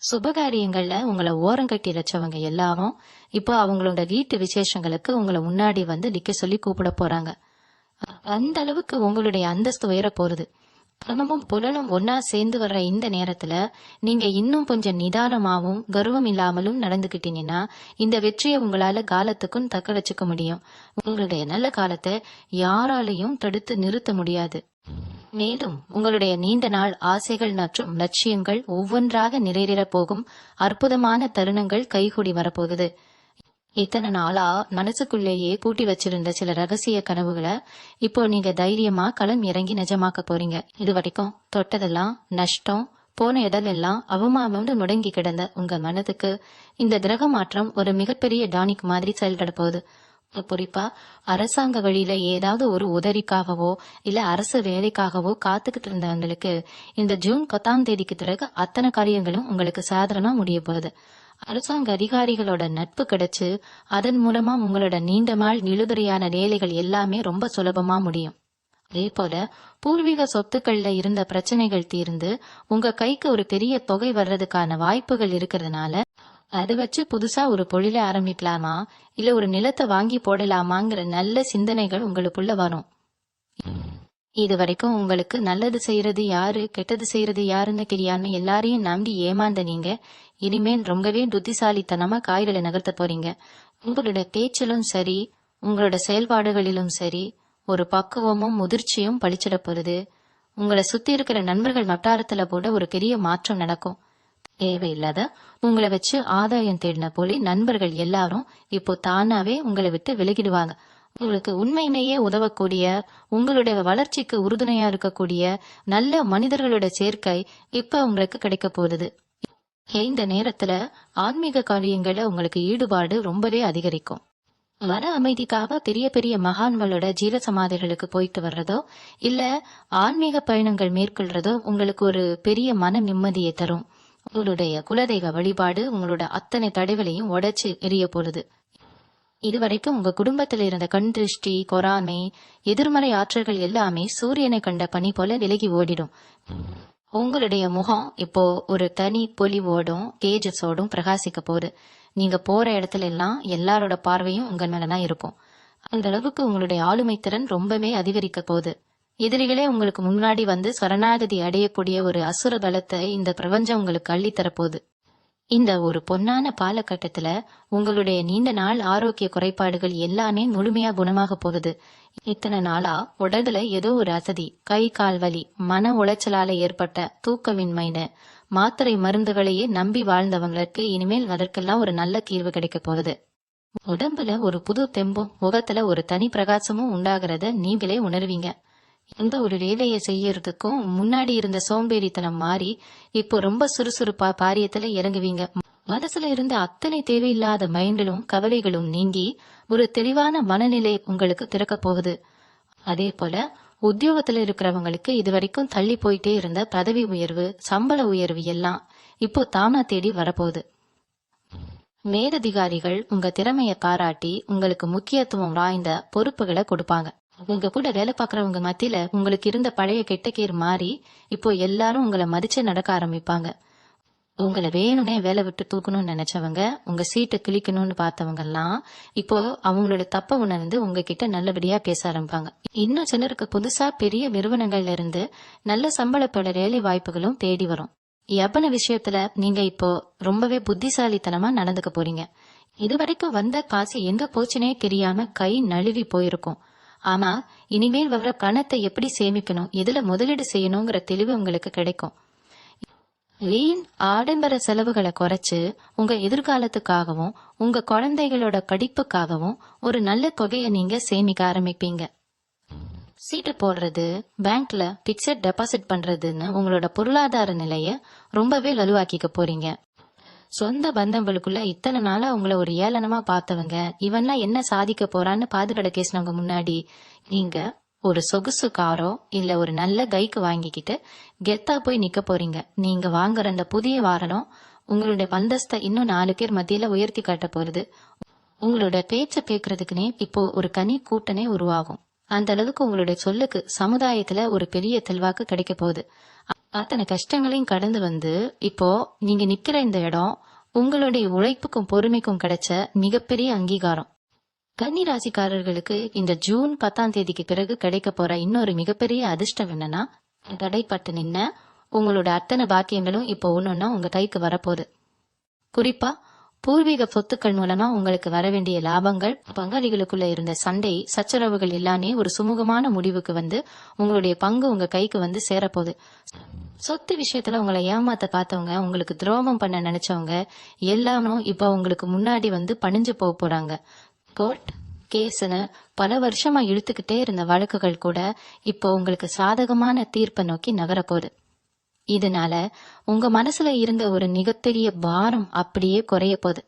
சுபகாரியங்கள்ல உங்களை ஓரங்கட்டி வச்சவங்க எல்லாரும் இப்போ அவங்களோட வீட்டு விசேஷங்களுக்கு உங்களை முன்னாடி வந்து நிக்க சொல்லி கூப்பிட போறாங்க. அந்த அளவுக்கு உங்களுடைய அந்தஸ்து உயர போறது. பணமும் புலனும் ஒன்னா சேர்ந்து வர்ற இந்த நேரத்துல நீங்க இன்னும் கொஞ்சம் நிதானமாவும் கர்வம் இல்லாமலும் நடந்துகிட்டீங்கன்னா இந்த வெற்றியை உங்களால காலத்துக்கும் தக்க வச்சுக்க முடியும். உங்களுடைய நல்ல காலத்தை யாராலையும் தடுத்து நிறுத்த முடியாது. மேலும் உங்களுடைய நீண்ட நாள் ஆசைகள் மற்றும் லட்சியங்கள் ஒவ்வொன்றாக நிறைவேற போகும் அற்புதமான தருணங்கள் கைகூடி வரப்போகுது. இத்தனை நாளா மனசுக்குள்ளேயே பூட்டி வச்சிருந்த சில ரகசிய கனவுகளை இப்போ நீங்க தைரியமா களம் இறங்கி நிஜமாக்க போறீங்க. இது வரைக்கும் தொட்டதெல்லாம் நஷ்டம், போன இடமெல்லாம் அவமானம்னு முடங்கி கிடந்த உங்க மனதுக்கு இந்த கிரக மாற்றம் ஒரு மிகப்பெரிய டானிக் மாதிரி செயல்பட போகுது. குறிப்பா அரசாங்க வழியில ஏதாவது ஒரு உதவிக்காகவோ இல்ல அரசு வேலைக்காகவோ காத்துக்கிட்டு இருந்தவங்களுக்கு இந்த ஜூன் 10 பிறகு அத்தனை காரியங்களும் உங்களுக்கு சாதாரணமா முடிய போகுது. அரசாங்க அதிகாரிகளோட நட்பு கிடைச்சு அதன் மூலமா உங்களோட நீண்ட நாள் இழுபறியான வேலைகள் எல்லாமே ரொம்ப சுலபமா முடியும். அதே போல பூர்வீக சொத்துக்கள்ல இருந்த பிரச்சனைகள் தீர்ந்து உங்க கைக்கு ஒரு பெரிய தொகை வர்றதுக்கான வாய்ப்புகள் இருக்கிறதுனால அதை வச்சு புதுசா ஒரு தொழிலை ஆரம்பிக்கலாமா இல்ல ஒரு நிலத்தை வாங்கி போடலாமாங்கிற நல்ல சிந்தனைகள் உங்களுக்குள்ள வரும். இது வரைக்கும் உங்களுக்கு நல்லது செய்யறது யாரு கெட்டது செய்யறது யாருன்னு தெரியாம எல்லாரையும் நம்பி ஏமாந்த நீங்க இனிமேல் ரொம்பவே புத்திசாலித்தனமா காய்களை நகர்த்த போறீங்க. உங்களோட பேச்சிலும் சரி உங்களோட செயல்பாடுகளிலும் சரி ஒரு பக்குவமும் முதிர்ச்சியும் பளிச்சிட போறது. உங்களை சுத்தி இருக்கிற நண்பர்கள் வட்டாரத்துல கூட ஒரு பெரிய மாற்றம் நடக்கும். தேவையில்லாத உங்களை வச்சு ஆதாயம் தேடின போலி நண்பர்கள் எல்லாரும் இப்போ தானாவே உங்களை விட்டு விலகிடுவாங்க. உங்களுக்கு உண்மையிலேயே உதவக்கூடிய உங்களுடைய வளர்ச்சிக்கு உறுதுணையா இருக்கக்கூடிய நல்ல மனிதர்களோட சேர்க்கை இப்ப உங்களுக்கு கிடைக்க போகுது. இந்த நேரத்துல ஆன்மீக காரியங்கள உங்களுக்கு ஈடுபாடு ரொம்பவே அதிகரிக்கும். மன அமைதிக்காக பெரிய பெரிய மகான்களோட ஜீர சமாதிகளுக்கு போயிட்டு வர்றதோ இல்ல ஆன்மீக பயணங்கள் மேற்கொள்றதோ உங்களுக்கு ஒரு பெரிய மன நிம்மதியை தரும். உங்களுடைய குலதெய்வ வழிபாடு உங்களோட அத்தனை தடைகளையும் உடைச்சு எரிய போகுது. இதுவரைக்கும் உங்க குடும்பத்துல இருந்த கண் திருஷ்டி, பொறாமை, எதிர்மறை ஆற்றல்கள் எல்லாமே சூரியனை கண்ட பனி போல விலகி ஓடிடும். உங்களுடைய முகம் இப்போ ஒரு தனி பொலிவோடும் தேஜஸோடும் பிரகாசிக்க போகுது. நீங்க போற இடத்துல எல்லாம் எல்லாரோட பார்வையும் உங்க மேலதான் இருக்கும். அந்த அளவுக்கு உங்களுடைய ஆளுமை திறன் ரொம்பவே அதிகரிக்க போகுது. எதிரிகளே உங்களுக்கு முன்னாடி வந்து சரணாகதி அடையக்கூடிய ஒரு அசுர பலத்தை இந்த பிரபஞ்சம் உங்களுக்கு அள்ளித்தரப்போகுது. இந்த ஒரு பொன்னான காலகட்டத்துல உங்களுடைய நீண்ட நாள் ஆரோக்கிய குறைபாடுகள் எல்லாமே முழுமையா குணமாக போகுது. இத்தனை நாளா உடல்ல ஏதோ ஒரு அசதி, கை கால் வலி, மன உளைச்சலால ஏற்பட்ட தூக்கமின்மைன்னு மாத்திரை மருந்துகளையே நம்பி வாழ்ந்தவங்களுக்கு இனிமேல் அதற்கெல்லாம் ஒரு நல்ல தீர்வு கிடைக்க போகுது. உடம்புல ஒரு புது தெம்பும் முகத்துல ஒரு தனி பிரகாசமும் உண்டாகிறத நீங்களே உணர்வீங்க. எந்த ஒரு வேலையை செய்யறதுக்கும் முன்னாடி இருந்த சோம்பேறித்தனம் மாறி இப்போ ரொம்ப சுறுசுறுப்பா பாரியத்துல இறங்குவீங்க. மனசுல இருந்த அத்தனை தேவையில்லாத மைண்டிலும் கவலைகளும் நீங்கி ஒரு தெளிவான மனநிலை உங்களுக்கு திறக்க போகுது. அதே போல உத்தியோகத்துல இருக்கிறவங்களுக்கு இதுவரைக்கும் தள்ளி போயிட்டே இருந்த பதவி உயர்வு, சம்பள உயர்வு எல்லாம் இப்போ தானா தேடி வரப்போகுது. மேலதிகாரிகள் உங்க திறமைய பாராட்டி உங்களுக்கு முக்கியத்துவம் வாய்ந்த பொறுப்புகளை கொடுப்பாங்க. உங்க கூட வேலை பாக்குறவங்க மத்தியில உங்களுக்கு இருந்த பழைய கெட்டக்கேர் மாறி இப்போ எல்லாரும் உங்களை மதிச்சு நடக்க ஆரம்பிப்பாங்க. உங்களை வேணும்னே வேலை விட்டு தூக்கணும்னு நினைச்சவங்க, உங்க சீட்டை கிழிக்கணும்னு பார்த்தவங்க எல்லாம் இப்போ அவங்களோட தப்ப உணர்ந்து உங்ககிட்ட நல்லபடியா பேச ஆரம்பிப்பாங்க. இன்னும் சிலருக்கு புதுசா பெரிய நிறுவனங்கள்ல இருந்து நல்ல சம்பளத்தோட வேலை வாய்ப்புகளும் தேடி வரும். எவ்வளவு விஷயத்துல நீங்க இப்போ ரொம்பவே புத்திசாலித்தனமா நடந்துக்க போறீங்க. இதுவரைக்கும் வந்த காசு எங்க போச்சுனே தெரியாம கை நழுவி போயிருக்கும். ஆனா இனிமேல் வர்ற பணத்தை எப்படி சேமிக்கணும், எதுல முதலீடு செய்யணுங்கிற தெளிவு உங்களுக்கு கிடைக்கும். வீண் ஆடம்பர செலவுகளை குறைச்சு உங்க எதிர்காலத்துக்காகவும் உங்க குழந்தைகளோட படிப்புக்காகவும் ஒரு நல்ல தொகையை நீங்க சேமிக்க ஆரம்பிப்பீங்க. சீட்டு போடுறது, பேங்க்ல பிக்சட் டெபாசிட் பண்றதுன்னு உங்களோட பொருளாதார நிலைய ரொம்பவே வலுவாக்கிக்க போறீங்க. சொந்த பந்தங்களுக்குள்ள இத்தனை நாளா உங்களை ஒரு ஏளனமா பார்த்தவங்க, இவன்லாம் என்ன சாதிக்க போறான்னு பாதுகாட கேசினவங்க முன்னாடி நீங்க ஒரு சொகுசு காரோ இல்ல ஒரு நல்ல கைக்கு வாங்கிக்கிட்டு கெத்தா போய் நிக்க போறீங்க. நீங்க வாங்குற அந்த புதிய வாகனம் உங்களுடைய அந்தஸ்தை இன்னும் 4 பேர் மத்தியில உயர்த்தி காட்ட போறது. உங்களோட பேச்ச கேட்கறதுக்குனே இப்போ ஒரு கனி கூட்டனே உருவாகும். அந்த அளவுக்கு உங்களுடைய சொல்லுக்கு சமுதாயத்துல ஒரு பெரிய செல்வாக்கு கிடைக்க போகுது. அத்தனை கஷ்டங்களையும் கடந்து வந்து இப்போ நீங்க நிக்கிற இந்த இடம் உங்களுடைய உழைப்புக்கும் பொறுமைக்கும் கிடைச்ச மிகப்பெரிய அங்கீகாரம். கன்னி ராசிக்காரர்களுக்கு இந்த ஜூன் 10ஆம் தேதிக்கு பிறகு கிடைக்க போற இன்னொரு மிகப்பெரிய அதிர்ஷ்டம் என்னன்னா, தடைப்பட்டு நின்ன உங்களோட அத்தனை பாக்கியங்களும் இப்போ ஒன்னொன்னா உங்க கைக்கு வரப்போகுது. குறிப்பா பூர்வீக சொத்துக்கள் மூலமா உங்களுக்கு வர வேண்டிய லாபங்கள், பங்காளிகளுக்குள்ள இருந்த சண்டை சச்சரவுகள் எல்லாமே ஒரு சுமூகமான முடிவுக்கு வந்து உங்களுடைய பங்கு உங்க கைக்கு வந்து சேரப்போகுது. சொத்து விஷயத்துல உங்களை ஏமாத்த பார்த்தவங்க, உங்களுக்கு துரோகம் பண்ண நினைச்சவங்க எல்லாரும் இப்ப உங்களுக்கு முன்னாடி வந்து பணிஞ்சு போக போறாங்க. கோர்ட் கேஸ்னு பல வருஷமா இழுத்துக்கிட்டே இருந்த வழக்குகள் கூட இப்போ உங்களுக்கு சாதகமான தீர்ப்பை நோக்கி நகரப்போகுது. இதனால உங்க மனசுல இருந்த ஒரு மிகப்பெரிய பாரம் அப்படியே குறைய போகுது.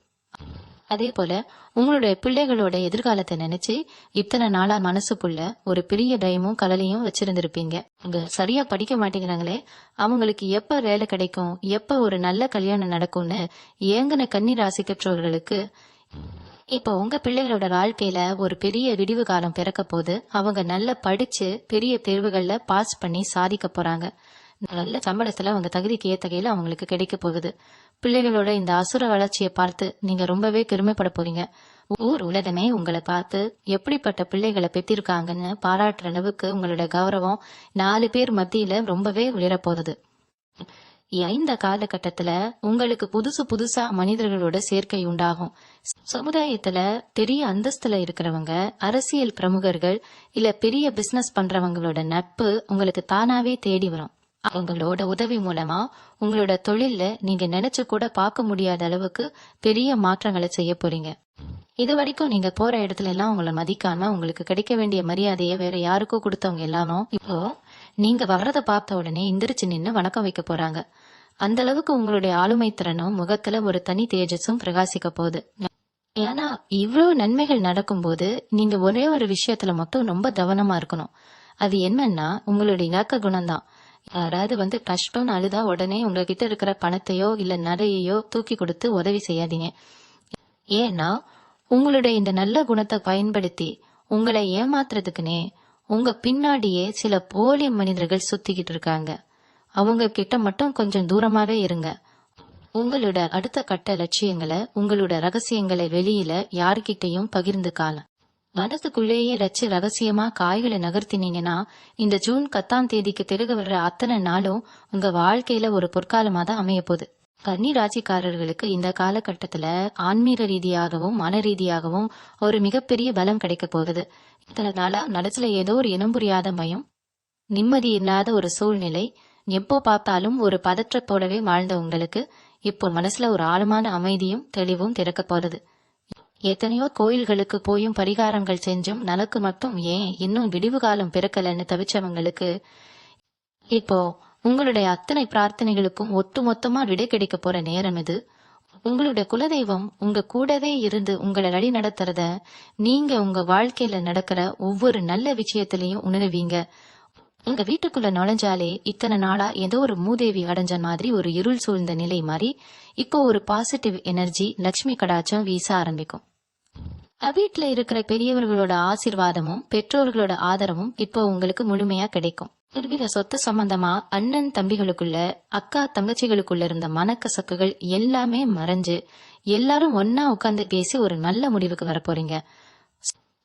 அதே போல உங்களுடைய பிள்ளைகளோட எதிர்காலத்தை நினைச்சு இத்தனை நாளா மனசுக்குள்ள ஒரு பெரிய பயமும் கவலையும் வச்சிருந்திருப்பீங்க. அவங்க சரியா படிக்க மாட்டேங்கிறாங்களே, அவங்களுக்கு எப்ப வேலை கிடைக்கும், எப்ப ஒரு நல்ல கல்யாணம் நடக்கும்னு ஏங்கின கன்னி ராசி பெற்றோர்களுக்கு இப்போ உங்க பிள்ளைகளோட வாழ்க்கையில ஒரு பெரிய விடிவு காலம் பிறக்க போது. அவங்க நல்லா படிச்சு பெரிய தேர்வுகள்ல பாஸ் பண்ணி சாதிக்க போறாங்க. நல்ல சம்பளத்துல அவங்க தகுதிக்கு ஏத்த கையில அவங்களுக்கு கிடைக்க போகுது. பிள்ளைகளோட இந்த அசுர வளர்ச்சியை பார்த்து நீங்க ரொம்பவே பெருமைப்பட போறீங்க. ஊர் உலகமே உங்களை பார்த்து எப்படிப்பட்ட பிள்ளைகளை பெற்றிருக்காங்கன்னு பாராட்டுற அளவுக்கு உங்களோட கௌரவம் 4 பேர் மத்தியில ரொம்பவே உயரப்போகுது. இந்த காலகட்டத்துல உங்களுக்கு புதுசா மனிதர்களோட சேர்க்கை உண்டாகும். சமுதாயத்துல பெரிய அந்தஸ்துல இருக்கிறவங்க, அரசியல் பிரமுகர்கள் இல்ல பெரிய பிசினஸ் பண்றவங்களோட நட்பு உங்களுக்கு தானாவே தேடி வரும். அவங்களோட உதவி மூலமா உங்களோட தொழில்ல நீங்க நினைச்சு கூட பார்க்க முடியாத அளவுக்கு பெரிய மாற்றங்களை செய்ய போறீங்க. இது வரைக்கும் நீங்க போற இடத்துல எல்லாம் உங்களை மதிக்காம உங்களுக்கு கிடைக்க வேண்டிய மரியாதையை வேற யாருக்கோ கொடுத்தவங்க எல்லாரும் இப்போ நீங்க வர்றத பார்த்த உடனே எந்திரிச்சு நின்னு வணக்கம் வைக்க போறாங்க. அந்த அளவுக்கு உங்களுடைய ஆளுமை திறனும் முகத்துல ஒரு தனி தேஜஸும் பிரகாசிக்க போகுது. ஏன்னா இவ்வளவு நன்மைகள் நடக்கும்போது நீங்க ஒரே ஒரு விஷயத்துல மட்டும் ரொம்ப கவனமா இருக்கணும். அது என்னன்னா உங்களுடைய இலக்க குணம்தான். யாராவது வந்து கஷ்டம்னு அழுதா உடனே உங்ககிட்ட இருக்கிற பணத்தையோ இல்ல நகையையோ தூக்கி கொடுத்து உதவி செய்யாதீங்க. ஏன்னா உங்களுடைய இந்த நல்ல குணத்தை பயன்படுத்தி உங்களை ஏமாத்துறதுக்குனே உங்க பின்னாடியே சில போலி மனிதர்கள் சுத்திக்கிட்டு இருக்காங்க. அவங்க கிட்ட மட்டும் கொஞ்சம் தூரமாவே இருங்க. உங்களோட அடுத்த கட்ட லட்சியங்களை, உங்களோட ரகசியங்களை வெளியில யாருக்கிட்டையும் பகிர்ந்துக்கால. மனசுக்குள்ளேயே ரச்சு ரகசியமா காய்களை நகர்த்தினீங்கன்னா இந்த ஜூன் 10ஆம் தேதிக்கு பிறகு வர்ற அத்தனை நாளும் உங்க வாழ்க்கையில ஒரு பொற்காலமா தான் அமைய போகுது. கன்னி ராசிக்காரர்களுக்கு இந்த காலகட்டத்துல ஆன்மீக ரீதியாகவும் மன ரீதியாகவும் ஒரு மிகப்பெரிய பலம் கிடைக்க போகுது. இத்தனை நாளா மனசுல ஏதோ ஒரு இனம் புரியாத பயம், நிம்மதி இல்லாத ஒரு சூழ்நிலை, எப்போ பார்த்தாலும் ஒரு பதற்றத்தோடவே வாழ்ந்த உங்களுக்கு இப்போ மனசுல ஒரு ஆழமான அமைதியும் தெளிவும் திறக்க போறது. எத்தனையோ கோயில்களுக்கு போயும் பரிகாரங்கள் செஞ்சும் நமக்கு மட்டும் ஏன் இன்னும் விடிவு காலம் பிறக்கலன்னு தவிச்சவங்களுக்கு இப்போ உங்களுடைய அத்தனை பிரார்த்தனைகளுக்கும் ஒட்டுமொத்தமா விடை கிடைக்க போற நேரம் இது. உங்களுடைய குலதெய்வம் உங்க கூடவே இருந்து உங்களை வழி நடத்துறத நீங்க உங்க வாழ்க்கையில நடக்கிற ஒவ்வொரு நல்ல விஷயத்திலையும் உணர்வீங்க. உங்க வீட்டுக்குள்ள நுழைஞ்சாலே இத்தனை நாளா ஏதோ ஒரு மூதேவி அடைஞ்ச மாதிரி ஒரு இருள் சூழ்ந்த நிலை மாதிரி இப்போ ஒரு பாசிட்டிவ் எனர்ஜி, லட்சுமி கடாட்சம் வீச ஆரம்பிக்கும். வீட்டுல இருக்கிற பெரியவர்களோட ஆசீர்வாதமும் பெற்றோர்களோட ஆதரவும் இப்போ உங்களுக்கு முழுமையா கிடைக்கும். பூர்வீக சொத்து சம்பந்தமா அண்ணன் தம்பிகளுக்குள்ள, அக்கா தங்கச்சிகளுக்குள்ள இருந்த மனக்கசக்குகள் எல்லாமே மறைஞ்சு எல்லாரும் ஒன்னா உட்கார்ந்து பேசி ஒரு நல்ல முடிவுக்கு வர போறீங்க.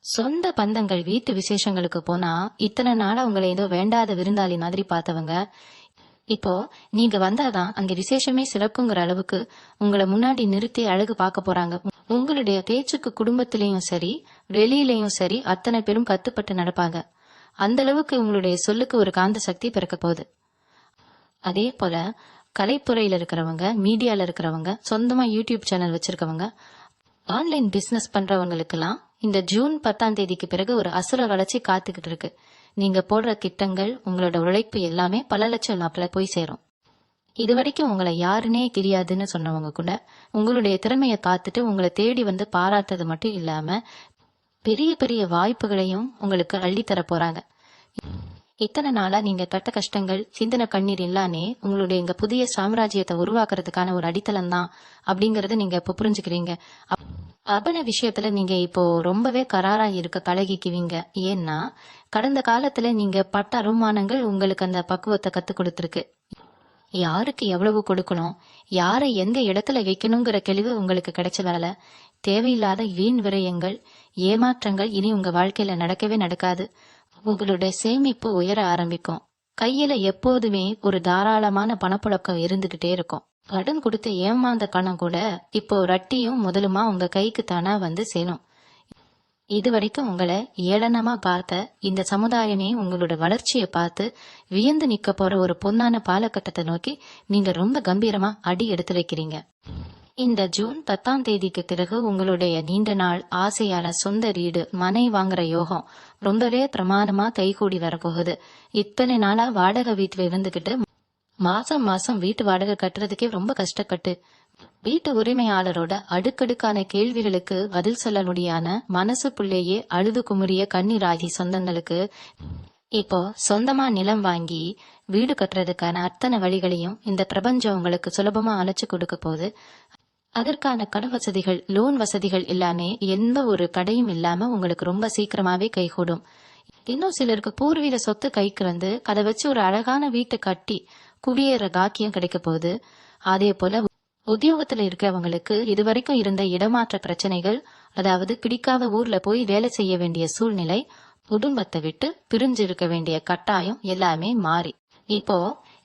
சொந்த பந்தங்கள் வீட்டு விசேஷங்களுக்கு போனா இத்தனை நாளா உங்களை ஏதோ வேண்டாத விருந்தாளி மாதிரி பார்த்தவங்க இப்போ நீங்க வந்தாதான் அங்க விசேஷமே சிறப்புங்கிற அளவுக்கு உங்களை முன்னாடி நிறுத்தி அழகு பார்க்க போறாங்க. உங்களுடைய பேச்சுக்கு குடும்பத்திலயும் சரி வெளியிலயும் சரி அத்தனை பேரும் கத்துப்பட்டு நடப்பாங்க. அந்த அளவுக்கு உங்களுடைய சொல்லுக்கு ஒரு காந்த சக்தி பிறக்க போகுது. அதே போல கலைத்துறையில இருக்கிறவங்க, மீடியால இருக்கிறவங்க, சொந்தமா யூடியூப் சேனல் வச்சிருக்கவங்க, ஆன்லைன் பிசினஸ் பண்றவங்களுக்கெல்லாம் இந்த ஜூன் 10ஆம் தேதிக்கு பிறகு ஒரு அசுர வளர்ச்சி காத்துக்கிட்டு இருக்கு. நீங்க போடுற திட்டங்கள், உங்களோட உழைப்பு எல்லாமே பல லட்சம் லாப்ல போய் சேரும். இது வரைக்கும் உங்களை யாருன்னே தெரியாதுன்னு சொன்னவங்க கூட உங்களுடைய திறமையை பார்த்துட்டு உங்களை தேடி வந்து பாராட்டுறது மட்டும் இல்லாம பெரிய பெரிய வாய்ப்புகளையும் உங்களுக்கு அள்ளித்தர போறாங்க. இத்தனை நாளா நீங்க பட்ட கஷ்டங்கள், சிந்தன கண்ணீர் எல்லாமே உங்களுடைய இங்க புதிய சாம்ராஜ்யத்தை உருவாக்குறதுக்கான ஒரு அடித்தளம் தான் அப்படிங்கறத நீங்க இப்ப புரிஞ்சுக்கிறீங்க. அபன விஷயத்துல நீங்க இப்போ ரொம்பவே கராரா இருக்க பழகிக்குவீங்க. ஏன்னா கடந்த காலத்துல நீங்க பட்ட அவமானங்கள் உங்களுக்கு அந்த பக்குவத்தை கத்து கொடுத்துருக்கு. யாருக்கு எவ்வளவு கொடுக்கணும், யாரை எந்த இடத்துல வைக்கணுங்கிற தெளிவு உங்களுக்கு கிடைச்சதால தேவையில்லாத வீண் விரயங்கள், ஏமாற்றங்கள் இனி உங்க வாழ்க்கையில நடக்கவே நடக்காது. உங்களுடைய சேமிப்பு உயர ஆரம்பிக்கும். கையில எப்போதுமே ஒரு தாராளமான பணப்புழக்கம் இருந்துகிட்டே இருக்கும். கடன் கொடுத்து ஏமாந்த பணம் கூட இப்போ வட்டியும் முதலுமா உங்க கைக்கு தானா வந்து சேரும். இதுவரைக்கும் உங்களை ஏளனமா பார்த்த இந்த சமுதாயமே உங்களோட வளர்ச்சியை பார்த்து வியந்து நிக்க போற ஒரு பொன்னான பாலகட்டத்தை நோக்கி நீங்க ரொம்ப கம்பீரமா அடி எடுத்து வைக்கிறீங்க. இந்த ஜூன் 10ஆம் தேதிக்கு பிறகு உங்களுடைய நீண்ட நாள் ஆசையான சொந்த வீடு, மனை வாங்குற யோகம் ரொம்பவே பிரமாதமா கைகூடி வரப்போகுது. இத்தனை நாளா வாடகை வீட்டுல இருந்துகிட்டு மாசம் மாசம் வீட்டு வாடகை கட்டுறதுக்கே ரொம்ப கஷ்டப்பட்டு வீட்டு உரிமையாளரோட அடுக்கடுக்கான கேள்விகளுக்கு பதில் சொல்ல முடியாத மனசுக்குள்ளேயே அழுது குமுறிய கண்ணீராகி சொந்தங்களுக்கு இப்போ சொந்தமா நிலம் வாங்கி வீடு கட்டுறதுக்கான அத்தனை வழிகளையும் இந்த பிரபஞ்சம் உங்களுக்கு சுலபமா அழைச்சு கொடுக்க போகுது. அதற்கான கடன் வசதிகள், லோன் வசதிகள் எல்லாமே எந்த ஒரு தடையும் இல்லாம உங்களுக்கு ரொம்ப சீக்கிரமாவே கைகூடும். இன்னும் சிலருக்கு பூர்வீக சொத்து கைக்கு வந்து அதை வச்சு ஒரு அழகான வீட்டை கட்டி குடியேற பாக்கியம் கிடைக்க போகுது. அதே போல உத்தியோகத்துல இருக்கிறவங்களுக்கு இதுவரைக்கும் இருந்த இடமாற்ற பிரச்சனைகள், அதாவது பிடிக்காத ஊர்ல போய் வேலை செய்ய வேண்டிய சூழ்நிலை, குடும்பத்தை விட்டு பிரிஞ்சு இருக்க வேண்டிய கட்டாயம் எல்லாமே மாறி இப்போ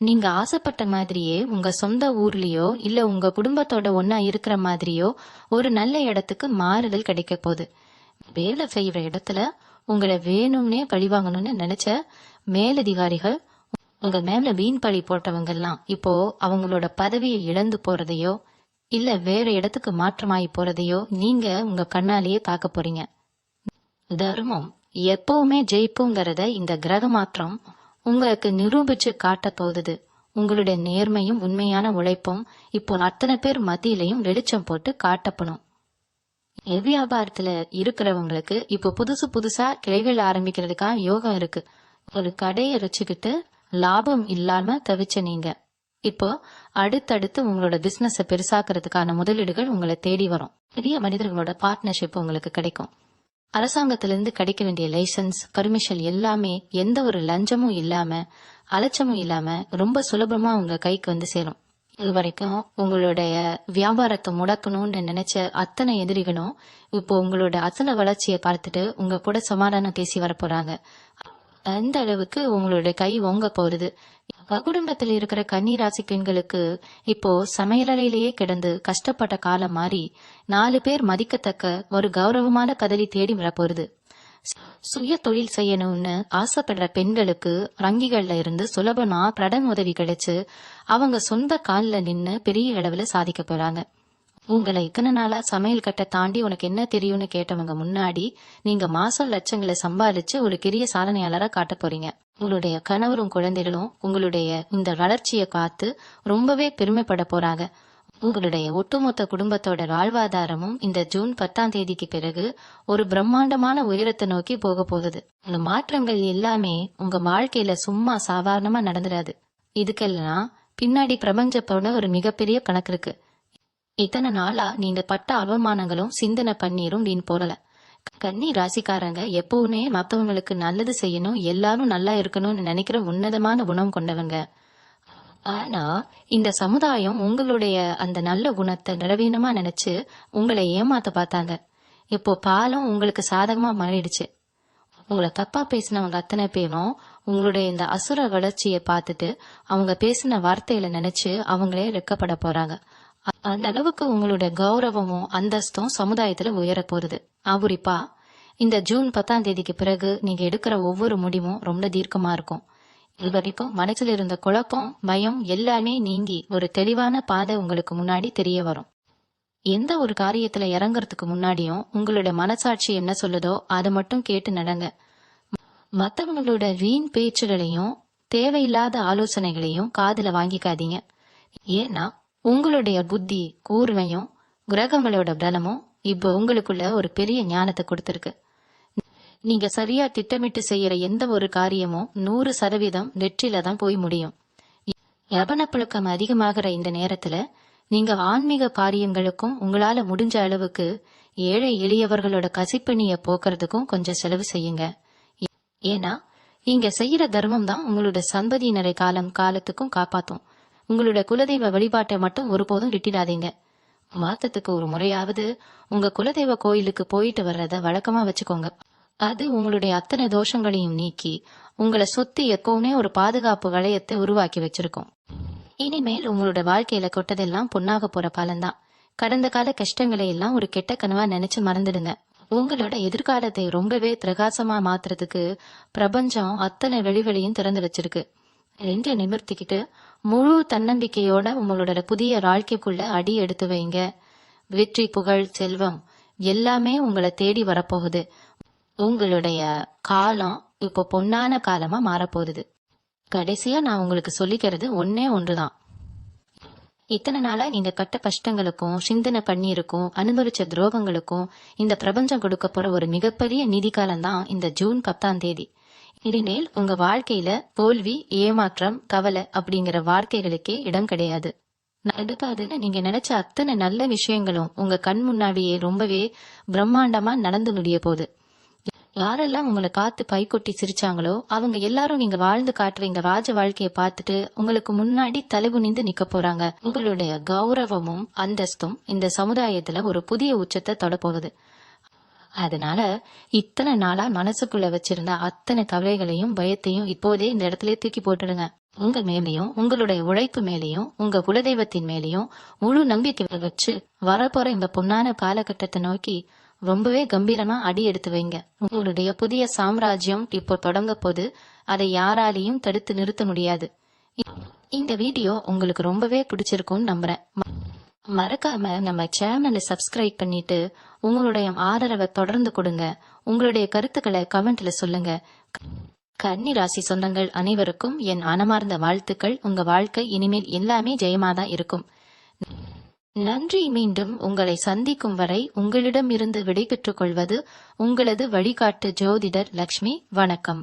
நீங்க ஆசைப்பட்ட மாதிரியே உங்க சொந்த ஊர்லயோ இல்ல உங்க குடும்பத்தோட ஒன்னா இருக்கிற மாதிரியோ ஒரு நல்ல இடத்துக்கு மாறுதல் கிடைக்க போகுது. வேலை செய்யற இடத்துல உங்களை வேணும்னே பழிவாங்கணும்னு நினைச்ச மேலதிகாரிகள், உங்க மேல வீண் பழி போட்டவங்க எல்லாம் இப்போ அவங்களோட பதவியை இழந்து போறதையோ இல்ல வேற இடத்துக்கு மாற்றமாயி போறதையோ நீங்க உங்க கண்ணாலேயே பார்க்க போறீங்க. தர்மம் எப்பவுமே ஜெயிப்புங்கிறத இந்த கிரக மாற்றம் உங்களுக்கு நிரூபிச்சு காட்ட போகுது. உங்களுடைய நேர்மையும் உண்மையான உழைப்பும் இப்போ அத்தனை பேர் மத்தியிலையும் வெளிச்சம் போட்டு காட்டப்படும். வியாபாரத்துல இருக்கிறவங்களுக்கு இப்போ புதுசா கிளைகள் ஆரம்பிக்கிறதுக்காக யோகம் இருக்கு. ஒரு கடையை வச்சுக்கிட்டு லாபம் இல்லாம தவிச்ச நீங்க இப்போ அடுத்தடுத்து உங்களோட பிசினஸ பெருசாக்குறதுக்கான முதலீடுகள் உங்களை தேடி வரும். பெரிய மனிதர்களோட பார்ட்னர்ஷிப் உங்களுக்கு கிடைக்கும். அரசாங்கத்திலிருந்து கிடைக்க வேண்டிய லைசன்ஸ், பர்மிஷன் எல்லாமே எந்த ஒரு லஞ்சமும் இல்லாம அலட்சமும் இல்லாம ரொம்ப சுலபமா உங்க கைக்கு வந்து சேரும். இது வரைக்கும் உங்களுடைய வியாபாரத்தை முடக்கணும்னு நினைச்ச அத்தனை எதிரிகளும் இப்போ உங்களோட அசல வளர்ச்சியை பார்த்துட்டு உங்க கூட சமாதானம் பேசி வர போறாங்க. அந்த அளவுக்கு உங்களுடைய கை ஓங்க போறது. குடும்பத்தில் இருக்கிற கன்னிராசி பெண்களுக்கு இப்போ சமையலறையிலேயே கிடந்து கஷ்டப்பட்ட காலம் மாறி 4 பேர் மதிக்கத்தக்க ஒரு கௌரவமான பதவி தேடி வரப்போகுது. சுய தொழில் செய்யணும்னு ஆசைப்படுற பெண்களுக்கு வங்கிகள்ல இருந்து சுலபமா கடன் உதவி கிடைச்சு அவங்க சொந்த காலில் நின்னு பெரிய அளவுல சாதிக்க போறாங்க. உங்களை இத்தனை நாளா சமையல் கட்டை தாண்டி உனக்கு என்ன தெரியும்னு கேட்டவங்க முன்னாடி நீங்க மாசம் லட்சங்களை சம்பாதிச்சு ஒரு பெரிய சாதனையாளரா காட்ட போறீங்க. உங்களுடைய கணவரும் குழந்தைகளும் உங்களுடைய இந்த வளர்ச்சியை பார்த்து ரொம்பவே பெருமைப்பட போறாங்க. உங்களுடைய ஒட்டுமொத்த குடும்பத்தோட வாழ்வாதாரமும் இந்த ஜூன் 10ஆம் தேதிக்கு பிறகு ஒரு பிரம்மாண்டமான உயரத்தை நோக்கி போக போகுது. இந்த மாற்றங்கள் எல்லாமே உங்க வாழ்க்கையில சும்மா சாதாரணமா நடந்துடாது. இதுக்கெல்லாம் பின்னாடி பிரபஞ்சத்தோட ஒரு மிகப்பெரிய கணக்கு இருக்கு. இத்தனை நாளா நீங்க பட்ட அவமானங்களும் சிந்தனை பண்ணீரும் வீண் போடல. கன்னி ராசிக்காரங்க எப்பவுமே மத்தவங்களுக்கு நல்லது செய்யணும், எல்லாரும் நல்லா இருக்கணும்னு நினைக்கிற உன்னதமான குணம் கொண்டவங்க. ஆனா இந்த சமுதாயம் உங்களுடைய அந்த நல்ல குணத்தை நிலவீனமா நினைச்சு உங்களை ஏமாத்த பார்த்தாங்க. இப்போ பாலம் உங்களுக்கு சாதகமா மாறிடுச்சு. உங்களை தப்பா பேசினவங்க அத்தனை பேரும் உங்களுடைய இந்த அசுர வளர்ச்சியை பார்த்துட்டு அவங்க பேசின வார்த்தையில நினைச்சு அவங்களே வெட்கப்பட போறாங்க. அந்த அளவுக்கு உங்களுடைய கௌரவமும் அந்தஸ்தும் சமுதாயத்துல உயர போறது. குறிப்பா இந்த ஜூன் 10ஆம் தேதிக்கு பிறகு நீங்க எடுக்கிற ஒவ்வொரு முடிவும் ரொம்ப தீர்க்கமா இருக்கும். இது வரைக்கும் மனசுல இருந்த குழப்பம், பயம் எல்லாமே நீங்கி ஒரு தெளிவான பாதை உங்களுக்கு முன்னாடி தெரிய வரும். எந்த ஒரு காரியத்துல இறங்குறதுக்கு முன்னாடியும் உங்களுடைய மனசாட்சி என்ன சொல்லுதோ அதை மட்டும் கேட்டு நடங்க. மற்றவங்களோட வீண் பேச்சுகளையும் தேவையில்லாத ஆலோசனைகளையும் காதுல வாங்கிக்காதீங்க. ஏன்னா உங்களுடைய புத்தி கூர்மையும் கிரகங்களோட பலமும் இப்போ உங்களுக்குள்ள ஒரு பெரிய ஞானத்தை கொடுத்திருக்கு. நீங்க சரியா திட்டமிட்டு செய்யற எந்த ஒரு காரியமும் 100% வெற்றில தான் போய் முடியும். யவனப்புழுக்கம் அதிகமாகிற இந்த நேரத்துல நீங்க ஆன்மீக காரியங்களுக்கும் உங்களால முடிஞ்ச அளவுக்கு ஏழை எளியவர்களோட கசிப்பணிய போக்குறதுக்கும் கொஞ்சம் செலவு செய்யுங்க. ஏன்னா இங்க செய்யற தர்மம் தான் உங்களோட சந்ததியினரை காலத்துக்கும் காப்பாத்தும். உங்களோட குலதெய்வ வழிபாட்டை மட்டும் ஒருபோதும் விட்டுடாதீங்க. மாசத்துக்கு ஒரு முறையாவது உங்க குலதெய்வ கோயிலுக்கு போயிட்டு வர்றத வழக்கமா வச்சுக்கோங்க. அது உங்களுடைய அத்தனை தோஷங்களையும் நீக்கி உங்களை சுத்தி எப்பவுமே ஒரு பாதுகாப்பு வளையத்தை உருவாக்கி வச்சிருக்கோம். இனிமேல் உங்களோட வாழ்க்கையில கொட்டதெல்லாம் பொன்னாக போற காலம்தான். கடந்த கால கஷ்டங்களை எல்லாம் ஒரு கெட்ட கனவா நினைச்சு மறந்துடுங்க. உங்களோட எதிர்காலத்தை ரொம்பவே பிரகாசமா மாத்துறதுக்கு பிரபஞ்சம் அத்தனை வெளிவெளியும் திறந்து வச்சிருக்கு. ரெண்டு நிமிர்த்திக்கிட்டு முழு தன்னம்பிக்கையோட உங்களோட புதிய வாழ்க்கைக்குள்ள அடி எடுத்து வைங்க. வெற்றி, புகழ், செல்வம் எல்லாமே உங்களை தேடி வரப்போகுது. உங்களுடைய காலம் இப்போ பொன்னான காலமா மாறப்போகுது. கடைசியா நான் உங்களுக்கு சொல்லிக்கிறது ஒன்னே ஒன்றுதான். இத்தனை நாளா நீங்க கட்ட கஷ்டங்களுக்கும் சிந்தனை பண்ணிருக்கும் அனுபவிச்ச துரோகங்களுக்கும் இந்த பிரபஞ்சம் கொடுக்க போற ஒரு மிகப்பெரிய நிதி காலம் தான் இந்த ஜூன் 10 இனிமேல் உங்க வாழ்க்கையில தோல்வி, ஏமாற்றம், கவலை அப்படிங்கிற வார்த்தைகளுக்கே இடம் கிடையாது. நடுக்காதுன்னு நீங்க நினைச்ச அத்தனை நல்ல விஷயங்களும் உங்க கண் முன்னாடியே ரொம்பவே பிரம்மாண்டமா நடந்து முடிய போகுது. யாரெல்லாம் உங்களை காத்து பை கொட்டி சிரிச்சாங்களோ அவங்க எல்லாரும் நீங்க வாழ்ந்து காட்டுறீங்க ராஜ வாழ்க்கைய பார்த்துட்டு உங்களுக்கு முன்னாடி தலைகுனிந்து நிக்க போறாங்க. உங்களுடைய கௌரவமும் அந்தஸ்தும் இந்த சமுதாயத்துல ஒரு புதிய உச்சத்தை தொட போகுது. அதனால இத்தனை நாளா மனசுக்குள்ள வச்சிருந்த அத்தனை கவலைகளையும் பயத்தையும் இப்போதே இந்த இடத்துல தூக்கி போட்டுடுங்க. உங்க மேலையும் உங்களுடைய உழைப்பு மேலையும் உங்க குலதெய்வத்தின் மேலையும் முழு நம்பிக்கை வச்சு வரப்போற இந்த பொன்னான காலகட்டத்தை நோக்கி ரொம்பவே கம்பீரமா அடி எடுத்து வைங்க. உங்களுடைய புதிய சாம்ராஜ்யம் இப்போ தொடங்க போது அதை யாராலையும் தடுத்து நிறுத்த முடியாது. இந்த வீடியோ உங்களுக்கு ரொம்பவே பிடிச்சிருக்கும்னு நம்புறேன். மறக்காம நம்ம சேனலை சப்ஸ்கிரைப் பண்ணிட்டு உங்களுடைய ஆதரவை தொடர்ந்து கொடுங்க. உங்களுடைய கருத்துக்களை கமெண்ட்ல சொல்லுங்க. கன்னி ராசி சொந்தங்கள் அனைவருக்கும் என் மனமார்ந்த வாழ்த்துக்கள். உங்க வாழ்க்கை இனிமேல் எல்லாமே ஜெயமாதான் இருக்கும். நன்றி. மீண்டும் உங்களை சந்திக்கும் வரை உங்களிடம் இருந்து விடை பெற்றுக் கொள்வது உங்களது வழிகாட்டு ஜோதிடர் லக்ஷ்மி. வணக்கம்.